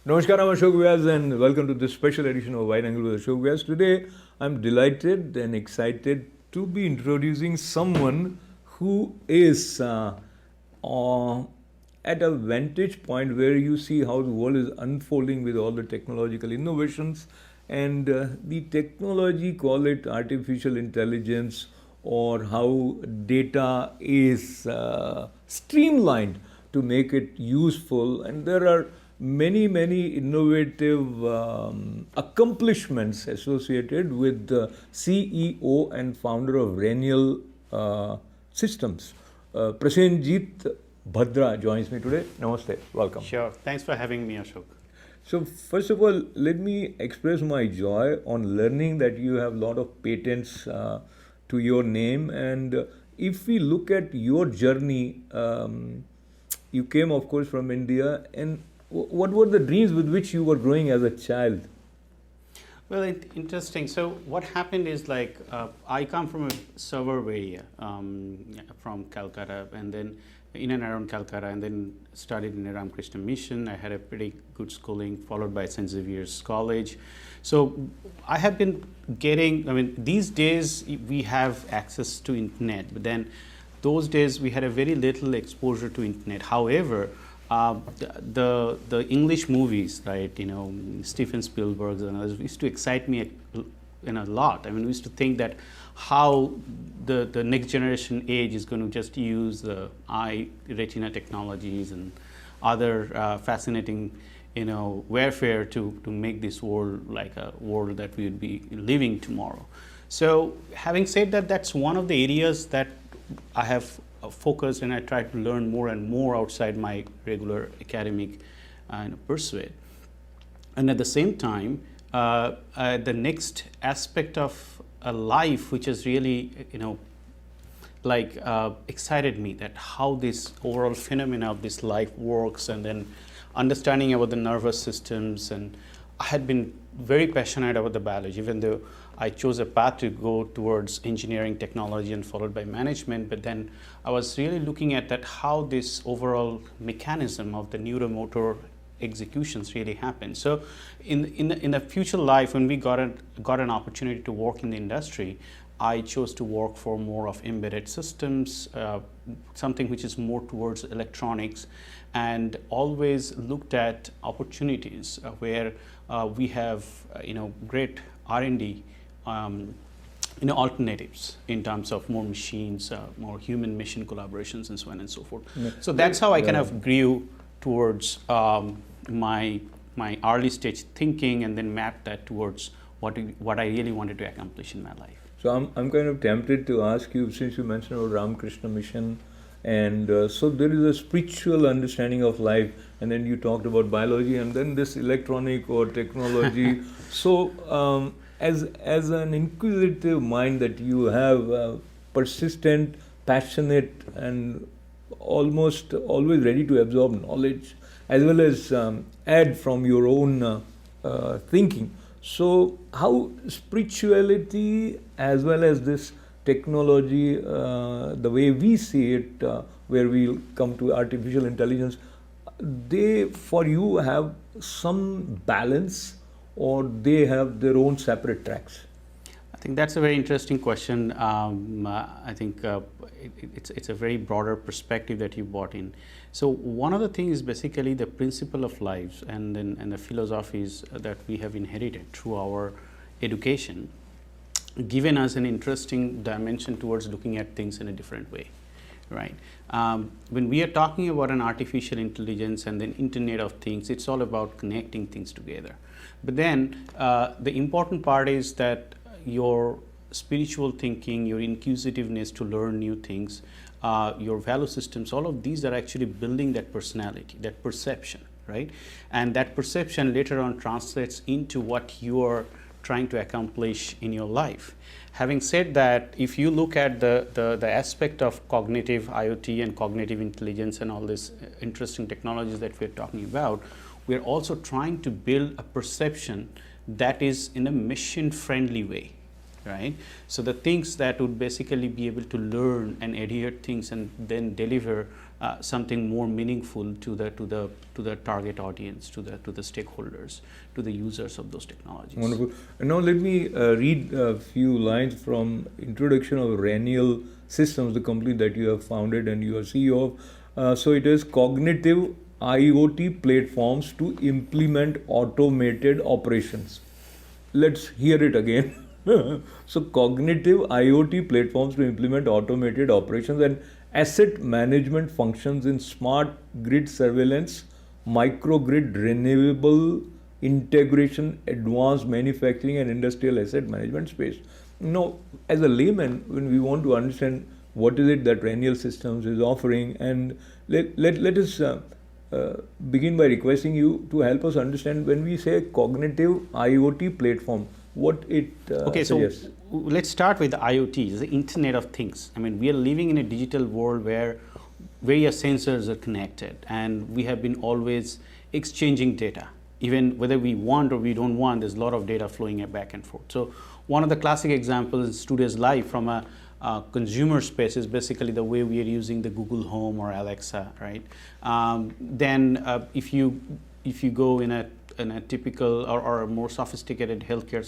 Namaskar, I'm Ashok Vyas and welcome to this special edition of Wide Angle with Ashok Vyas. Today, I'm delighted and excited to be introducing someone who is at a vantage point where you see how the world is unfolding with all the technological innovations and the technology, call it artificial intelligence, or how data is streamlined to make it useful. And there are many innovative accomplishments associated with the CEO and founder of Ranial Systems. Prasenjit Bhadra joins me today. Namaste, welcome. Sure, thanks for having me, Ashok. So first of all, let me express my joy on learning that you have a lot of patents to your name. And if we look at your journey, you came of course from India, and what were the dreams with which you were growing as a child? Well, interesting. So what happened is I come from a suburb area from Calcutta, and then in and around Calcutta, and then studied in a Ramakrishna mission. I had a pretty good schooling, followed by St. Xavier's College. So I have been getting, these days we have access to internet, but then those days we had a very little exposure to internet. However, the English movies, right, Stephen Spielberg and others, used to excite me a lot. We used to think that how the next generation age is going to just use the eye retina technologies and other fascinating warfare to make this world like a world that we would be living tomorrow. So having said that, that's one of the areas that I have focused, and I try to learn more and more outside my regular academic pursuit. And at the same time, the next aspect of a life which has really excited me, that how this overall phenomena of this life works, and then understanding about the nervous systems. And I had been very passionate about the biology, even though I chose a path to go towards engineering, technology, and followed by management. But then I was really looking at that how this overall mechanism of the neuromotor executions really happen. So in a future life, when we got an opportunity to work in the industry, I chose to work for more of embedded systems, something which is more towards electronics, and always looked at opportunities where we have great R&D alternatives in terms of more machines, more human-machine collaborations, and so on and so forth. Yeah. So that's how I kind of grew towards my early stage thinking, and then mapped that towards what I really wanted to accomplish in my life. So I'm kind of tempted to ask you, since you mentioned about Ramakrishna mission, and so there is a spiritual understanding of life, and then you talked about biology, and then this electronic or technology. So as an inquisitive mind that you have, persistent, passionate, and almost always ready to absorb knowledge as well as add from your own thinking. So how spirituality as well as this technology, the way we see it, where we'll come to artificial intelligence, they for you have some balance, or they have their own separate tracks? I think that's a very interesting question. I think it's a very broader perspective that you brought in. So one of the things is basically the principle of life, and the philosophies that we have inherited through our education, given us an interesting dimension towards looking at things in a different way, right? When we are talking about an artificial intelligence and then Internet of Things, it's all about connecting things together. But then the important part is that your spiritual thinking, your inquisitiveness to learn new things, your value systems, all of these are actually building that personality, that perception, right? And that perception later on translates into what you are trying to accomplish in your life. Having said that, if you look at the aspect of cognitive IoT and cognitive intelligence and all these interesting technologies that we're talking about, we're also trying to build a perception that is in a mission-friendly way, right? So the things that would basically be able to learn and adhere things and then deliver something more meaningful to the target audience, to the stakeholders, to the users of those technologies. Wonderful. And now let me read a few lines from introduction of Ranial Systems, the company that you have founded and you are CEO of. So it is cognitive IoT platforms to implement automated operations. Let's hear it again. So cognitive IoT platforms to implement automated operations and asset management functions in smart grid surveillance, microgrid renewable integration, advanced manufacturing and industrial asset management space. Now, as a layman, when we want to understand what is it that Ranial Systems is offering, and let us begin by requesting you to help us understand when we say cognitive IoT platform, what it suggests. So let's start with the IoT, the Internet of Things. I mean, we are living in a digital world where various sensors are connected, and we have been always exchanging data. Even whether we want or we don't want, there's a lot of data flowing back and forth. So one of the classic examples in today's life from a consumer space is basically the way we are using the Google Home or Alexa, right? Then if you go in a typical or a more sophisticated healthcare,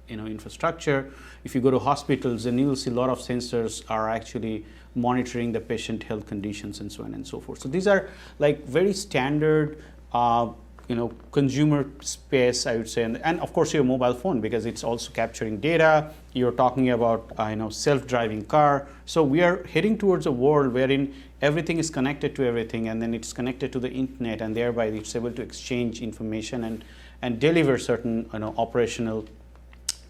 infrastructure, if you go to hospitals, then you will see a lot of sensors are actually monitoring the patient health conditions and so on and so forth. So these are like very standard consumer space, I would say, and of course your mobile phone, because it's also capturing data. You're talking about self-driving car. So we are heading towards a world wherein everything is connected to everything, and then it's connected to the internet, and thereby it's able to exchange information and deliver certain operational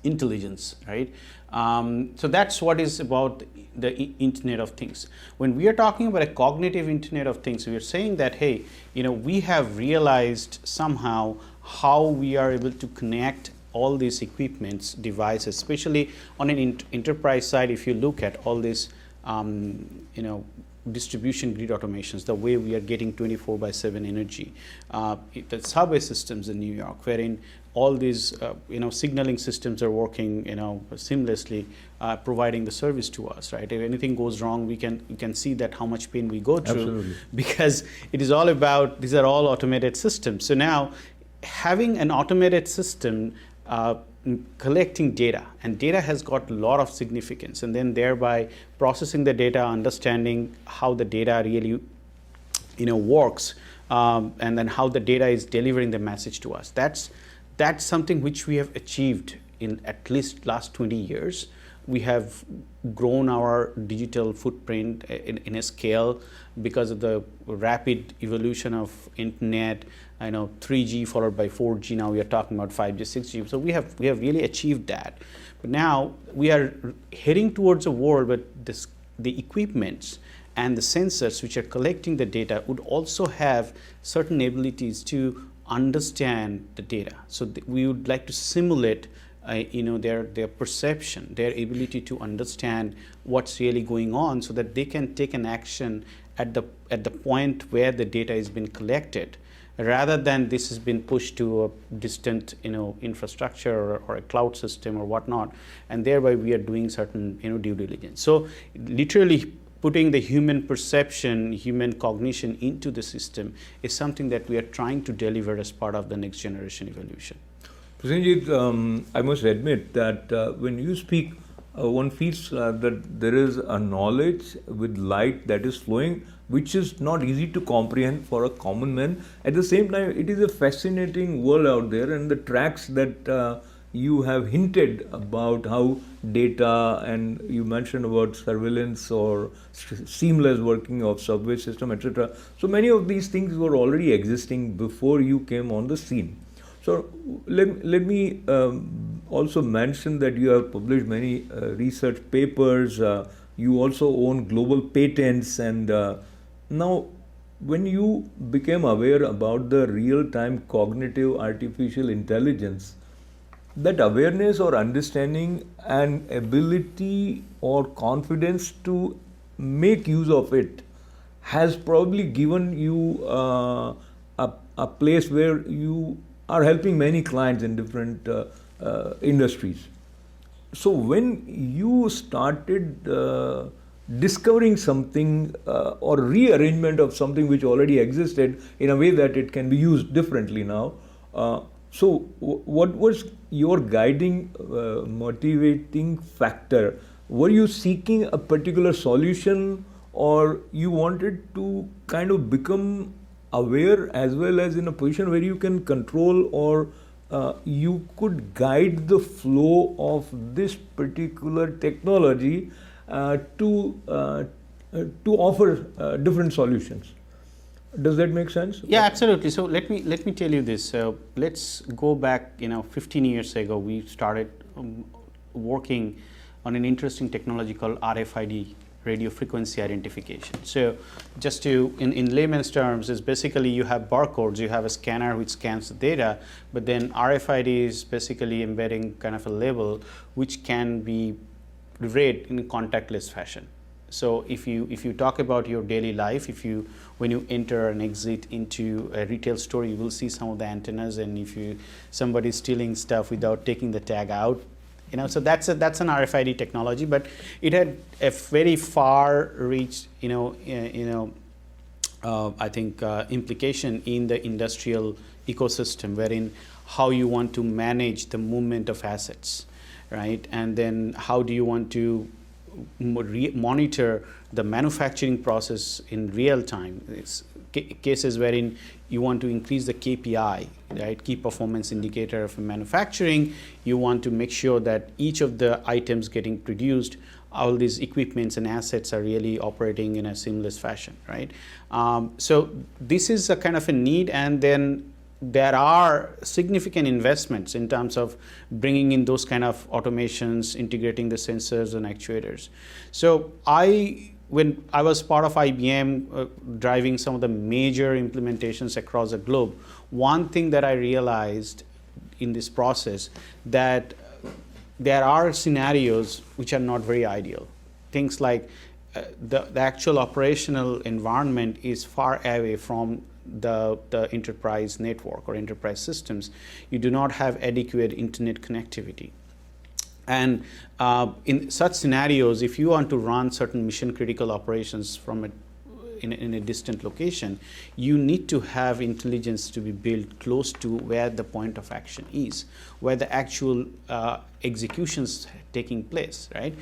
intelligence, right? So that's what is about the Internet of Things. When we are talking about a cognitive Internet of Things, we are saying that, hey, we have realized somehow how we are able to connect all these equipments, devices, especially on an enterprise side. If you look at all these, distribution grid automations, the way we are getting 24/7 energy, the subway systems in New York, wherein all these signaling systems are working seamlessly, providing the service to us, right? If anything goes wrong, we can see that how much pain we go through. Absolutely. Because it is all about, these are all automated systems. So now having an automated system collecting data, and data has got a lot of significance, and then thereby processing the data, understanding how the data really works, and then how the data is delivering the message to us. That's something which we have achieved in at least last 20 years. We have grown our digital footprint in a scale because of the rapid evolution of internet. 3G followed by 4G. Now we are talking about 5G, 6G. So we have really achieved that. But now we are heading towards a world where the equipments and the sensors which are collecting the data would also have certain abilities to understand the data. So we would like to simulate their perception, their ability to understand what's really going on, so that they can take an action at the point where the data has been collected, rather than this has been pushed to a distant infrastructure or a cloud system or whatnot, and thereby we are doing certain due diligence. So literally putting the human perception, human cognition into the system is something that we are trying to deliver as part of the next generation evolution. Prasenjit, I must admit that when you speak, one feels that there is a knowledge with light that is flowing, which is not easy to comprehend for a common man. At the same time, it is a fascinating world out there, and the tracks that you have hinted about how data, and you mentioned about surveillance or seamless working of subway system, etc. So many of these things were already existing before you came on the scene. So let me also mention that you have published many research papers. You also own global patents, and now when you became aware about the real-time cognitive artificial intelligence, that awareness or understanding and ability or confidence to make use of it has probably given you a place where you are helping many clients in different industries. So when you started discovering something or rearrangement of something which already existed in a way that it can be used differently now, so what was your guiding, motivating factor? Were you seeking a particular solution, or you wanted to kind of become aware as well as in a position where you can control, or you could guide the flow of this particular technology to offer different solutions? Does that make sense? Yeah, absolutely. So let me tell you this. Let's go back. 15 years ago, we started working on an interesting technology called RFID, radio frequency identification. So just to, in layman's terms, is basically you have barcodes, you have a scanner which scans the data, but then RFID is basically embedding kind of a label which can be read in a contactless fashion. So if you talk about your daily life, when you enter and exit into a retail store, you will see some of the antennas, and if somebody's stealing stuff without taking the tag out, so that's an RFID technology, but it had a very far reach, I think implication in the industrial ecosystem, wherein how you want to manage the movement of assets, right? And then how do you want to monitor the manufacturing process in real time? It's cases wherein you want to increase the KPI, right, key performance indicator of manufacturing. You want to make sure that each of the items getting produced, all these equipments and assets are really operating in a seamless fashion, right? So this is a kind of a need, and then there are significant investments in terms of bringing in those kind of automations, integrating the sensors and actuators. So when I was part of IBM, driving some of the major implementations across the globe, one thing that I realized in this process, that there are scenarios which are not very ideal. Things like the actual operational environment is far away from the enterprise network or enterprise systems. You do not have adequate internet connectivity. And in such scenarios, if you want to run certain mission critical operations from in a distant location, you need to have intelligence to be built close to where the point of action is, where the actual execution's taking place, right?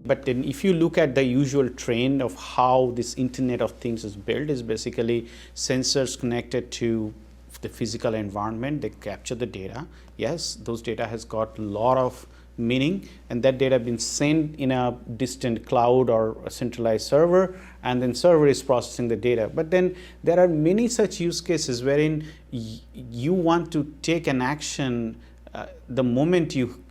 But then if you look at the usual trend of how this Internet of Things is built, is basically sensors connected to the physical environment. They capture the data. Yes, those data has got a lot of meaning, and that data been sent in a distant cloud or a centralized server, and then server is processing the data. But then there are many such use cases wherein you want to take an action the moment you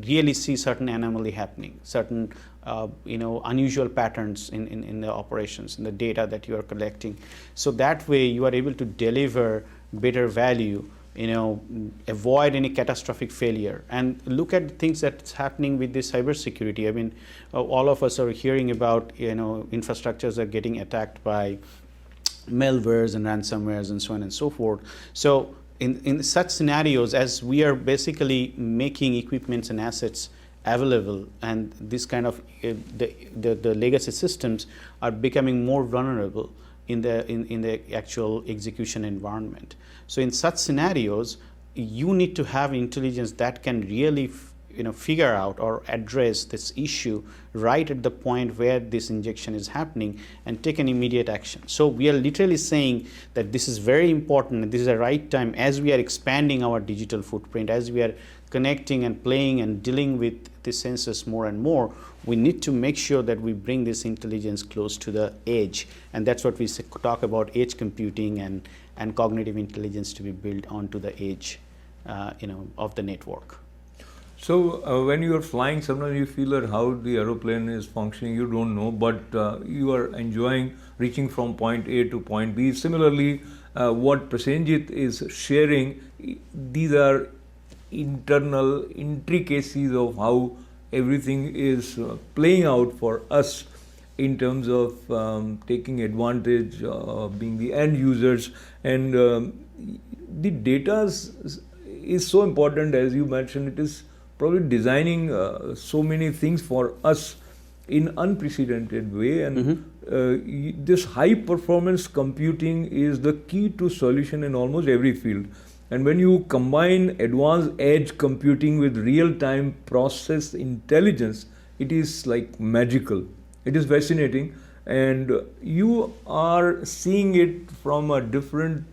really see certain anomaly happening, certain unusual patterns in the operations, in the data that you are collecting. So that way you are able to deliver better value, avoid any catastrophic failure. And look at things that's happening with this cybersecurity. I mean, all of us are hearing about infrastructures are getting attacked by malwares and ransomwares and so on and so forth. So in such scenarios, as we are basically making equipments and assets available, and this kind of the legacy systems are becoming more vulnerable in the actual execution environment. So in such scenarios, you need to have intelligence that can really figure out or address this issue right at the point where this injection is happening and take an immediate action. So we are literally saying that this is very important, and this is the right time as we are expanding our digital footprint, as we are connecting and playing and dealing with the sensors more and more. We need to make sure that we bring this intelligence close to the edge, and that's what we talk about, edge computing and cognitive intelligence to be built onto the edge of the network. So when you are flying, sometimes you feel that how the aeroplane is functioning, you don't know, but you are enjoying reaching from point A to point B. Similarly, what Prasenjit is sharing, these are internal intricacies of how everything is playing out for us. in terms of taking advantage, being the end users, and the data is so important, as you mentioned. It is probably designing so many things for us in unprecedented way, and this high performance computing is the key to solution in almost every field. And when you combine advanced edge computing with real time process intelligence, it is like magical. It is fascinating, and you are seeing it from a different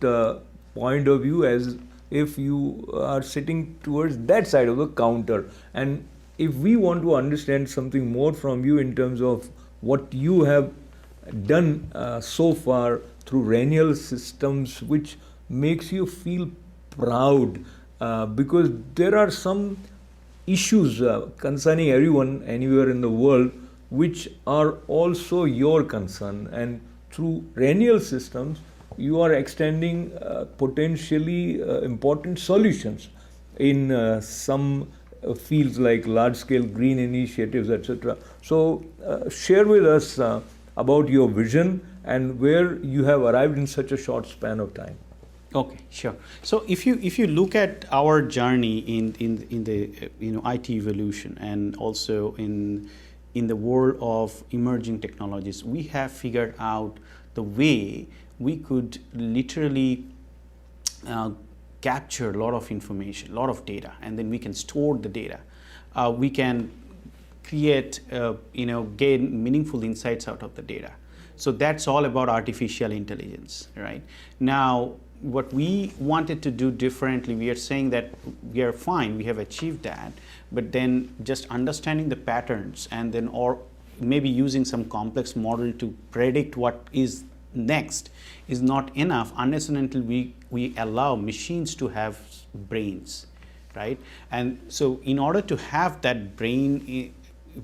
point of view, as if you are sitting towards that side of the counter. And if we want to understand something more from you in terms of what you have done so far through Ranial systems, which makes you feel proud, because there are some issues concerning everyone anywhere in the world which are also your concern, and through Ranial systems you are extending potentially important solutions in some fields like large scale green initiatives, etc. So share with us about your vision and where you have arrived in such a short span of time. Okay, sure. So if you look at our journey in the IT evolution, and also in the world of emerging technologies, we have figured out the way we could literally capture a lot of information, a lot of data, and then we can store the data. We can create, gain meaningful insights out of the data. So that's all about artificial intelligence, right? Now, what we wanted to do differently, we are saying that we are fine, we have achieved that, but then just understanding the patterns, and then, or maybe using some complex model to predict what is next, is not enough unless and until we allow machines to have brains, right? And so in order to have that brain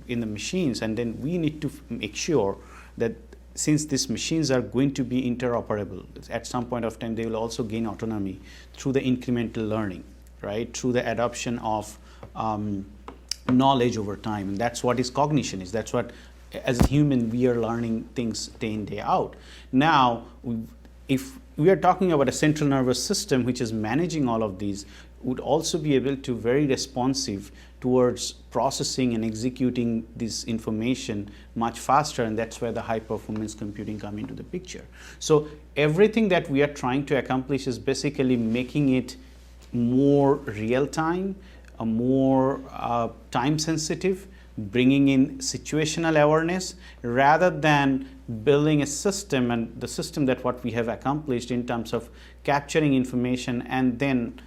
in the machines, and then we need to make sure that since these machines are going to be interoperable, at some point of time they will also gain autonomy through the incremental learning, right? Through the adoption of knowledge over time. And that's what is cognition is. That's what, as a human, we are learning things day in, day out. Now, if we are talking about a central nervous system which is managing all of these, would also be able to very responsive towards processing and executing this information much faster, and that's where the high performance computing come into the picture. So everything that we are trying to accomplish is basically making it more real time, more time sensitive, bringing in situational awareness, rather than building a system, and the system that what we have accomplished in terms of capturing information and then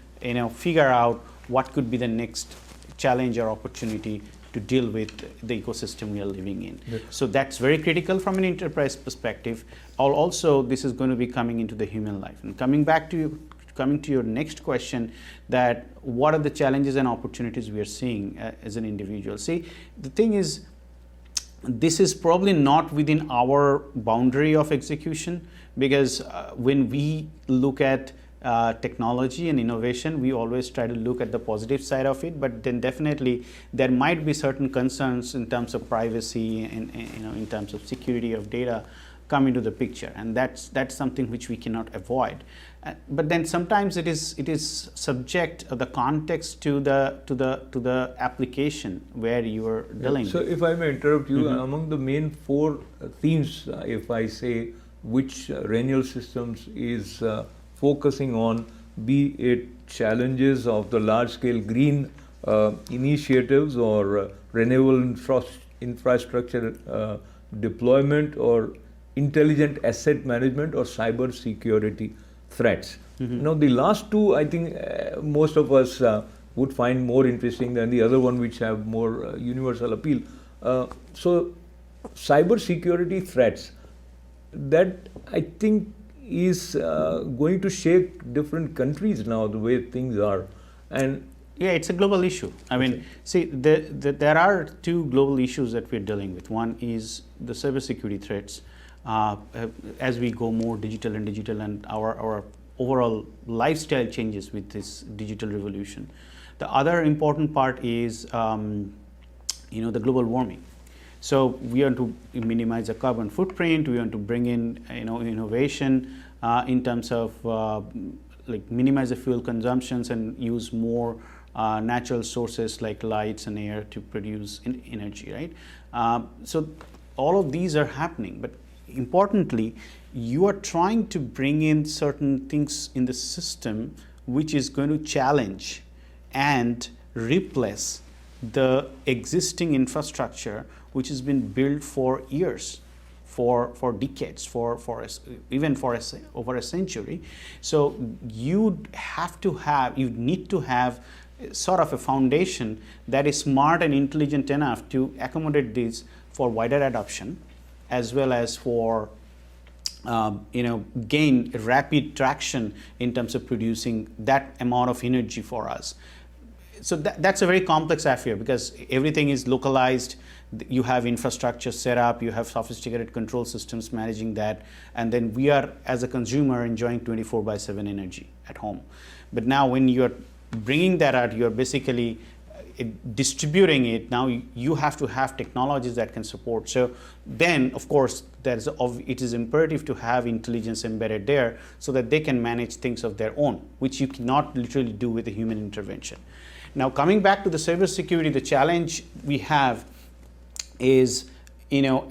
figure out what could be the next challenge or opportunity to deal with the ecosystem we are living in. Yes. So that's very critical from an enterprise perspective. Also, this is going to be coming into the human life. And coming to your next question, that what are the challenges and opportunities we are seeing as an individual? See, the thing is, this is probably not within our boundary of execution, because when we look at technology and innovation, we always try to look at the positive side of it, but then definitely there might be certain concerns in terms of privacy and in terms of security of data come into the picture, and that's something which we cannot avoid. But then sometimes it is subject the context to the application where you are dealing. So if I may interrupt you, among the main four themes, if I say, which Ranial Systems is focusing on, be it challenges of the large-scale green initiatives, or renewable infrastructure deployment, or intelligent asset management, or cyber security threats. Now, the last two, I think most of us would find more interesting than the other one, which have more universal appeal. So, cyber security threats, that I think is going to shake different countries now, the way things are. And yeah, it's a global issue. I mean, see, there are two global issues that we're dealing with. One is the cybersecurity threats. As we go more digital and our overall lifestyle changes with this digital revolution. The other important part is, the global warming. So we want to minimize the carbon footprint. We want to bring in innovation in terms of like minimize the fuel consumptions and use more natural sources like lights and air to produce energy, right? So all of these are happening, but importantly, you are trying to bring in certain things in the system which is going to challenge and replace the existing infrastructure which has been built for years, for decades, even for over a century. So you need to have sort of a foundation that is smart and intelligent enough to accommodate this for wider adoption, as well as for gain rapid traction in terms of producing that amount of energy for us. So that's a very complex affair because everything is localized. You have infrastructure set up, you have sophisticated control systems managing that, and then we are, as a consumer, enjoying 24/7 energy at home. But now when you're bringing that out, you're basically distributing it. Now you have to have technologies that can support. So then, of course, it is imperative to have intelligence embedded there so that they can manage things of their own, which you cannot literally do with a human intervention. Now, coming back to the cybersecurity, the challenge we have is,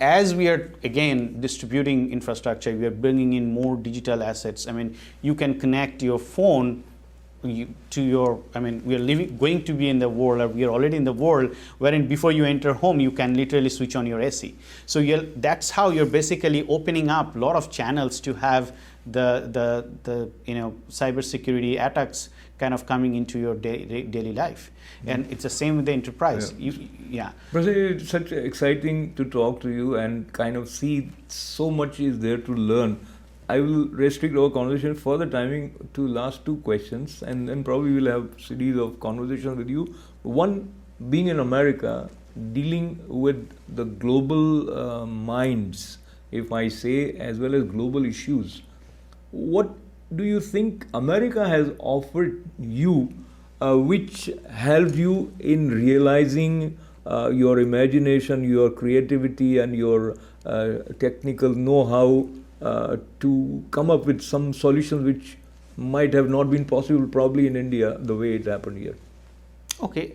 as we are going infrastructure, we are bringing in more digital assets. I mean, you can connect your phone we are going to be in the world, or we are already in the world, wherein before you enter home, you can literally switch on your AC. So that's how you're basically opening up a lot of channels to have the cybersecurity attacks kind of coming into your daily life. And it's the same with the enterprise. Prasenjit, it's such exciting to talk to you and kind of see so much is there to learn. I will restrict our conversation for the timing to last two questions, and then probably we'll have a series of conversations with you. One, being in America, dealing with the global minds, if I say, as well as global issues. What do you think America has offered you, which helped you in realizing your imagination, your creativity, and your technical know-how to come up with some solutions which might have not been possible probably in India the way it happened here? Okay,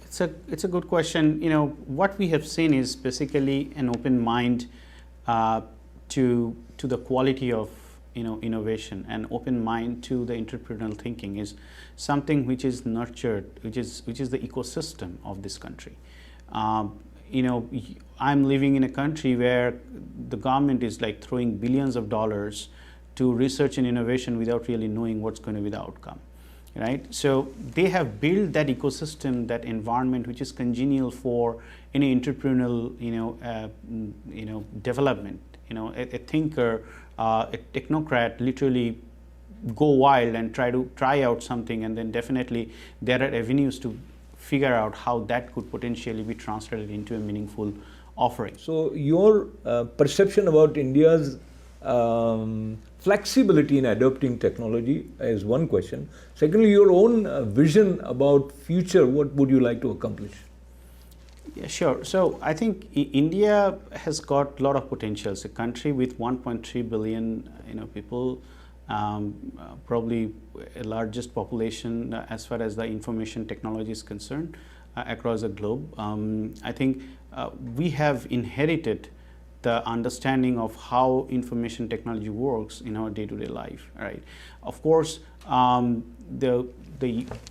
it's a good question. What we have seen is basically an open mind to the quality of innovation, and open mind to the entrepreneurial thinking is something which is nurtured, which is the ecosystem of this country. I'm living in a country where the government is like throwing billions of dollars to research and innovation without really knowing what's going to be the outcome, right? So they have built that ecosystem, that environment, which is congenial for any entrepreneurial, development. A thinker, a technocrat, literally go wild and try out something, and then definitely there are avenues to figure out how that could potentially be translated into a meaningful offering. So your perception about India's flexibility in adopting technology is one question. Secondly, your own vision about future, what would you like to accomplish? Yeah, sure. So I think India has got a lot of potential. It's a country with 1.3 billion people, probably a largest population as far as the information technology is concerned across the globe. I think we have inherited the understanding of how information technology works in our day-to-day life, right? Of course, the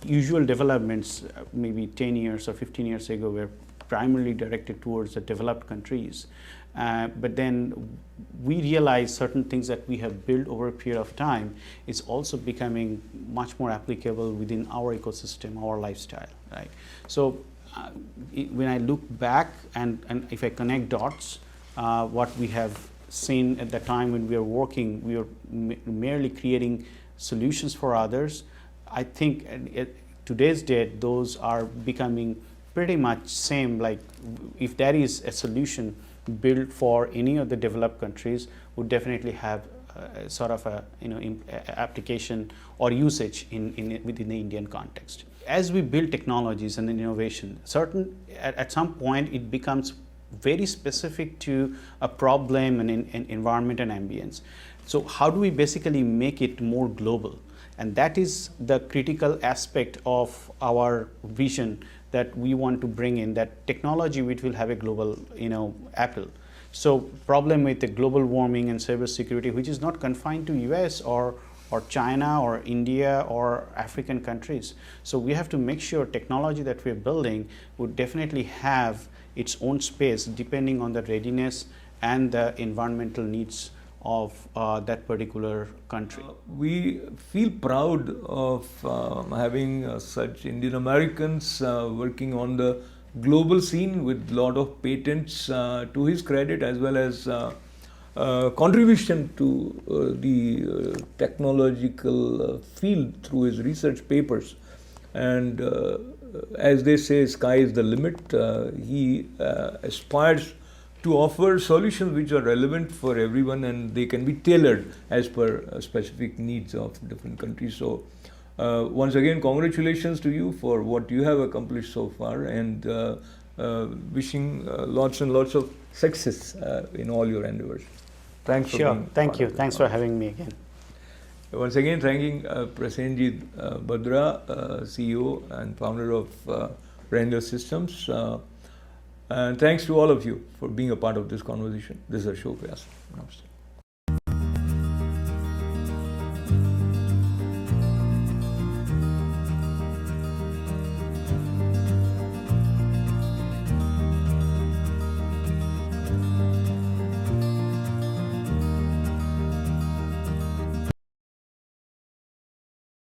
usual developments maybe 10 years or 15 years ago were primarily directed towards the developed countries. But then we realize certain things that we have built over a period of time is also becoming much more applicable within our ecosystem, our lifestyle, right? So when I look back and if I connect dots, what we have seen at the time when we are working, we are merely creating solutions for others. I think at today's date, those are becoming pretty much same. Like if there is a solution built for any of the developed countries, would definitely have sort of a application or usage within the Indian context. As we build technologies and innovation, at some point it becomes very specific to a problem and in environment and ambience. So how do we basically make it more global? And that is the critical aspect of our vision, that we want to bring in that technology which will have a global, appeal. So problem with the global warming and cybersecurity, which is not confined to US or China or India or African countries. So we have to make sure technology that we're building would definitely have its own space depending on the readiness and the environmental needs of that particular country. We feel proud of having such Indian Americans working on the global scene with a lot of patents to his credit, as well as contribution to the technological field through his research papers. And as they say, sky is the limit. He aspires to offer solutions which are relevant for everyone, and they can be tailored as per specific needs of different countries. So once again, congratulations to you for what you have accomplished so far, and wishing lots and lots of success in all your endeavors. Thanks for being Thank you. Thanks for having me again. Once again, thanking Prasenjit Bhadra, CEO and founder of Ranial Systems. And thanks to all of you for being a part of this conversation. This is Ashok Vyas. Namaste.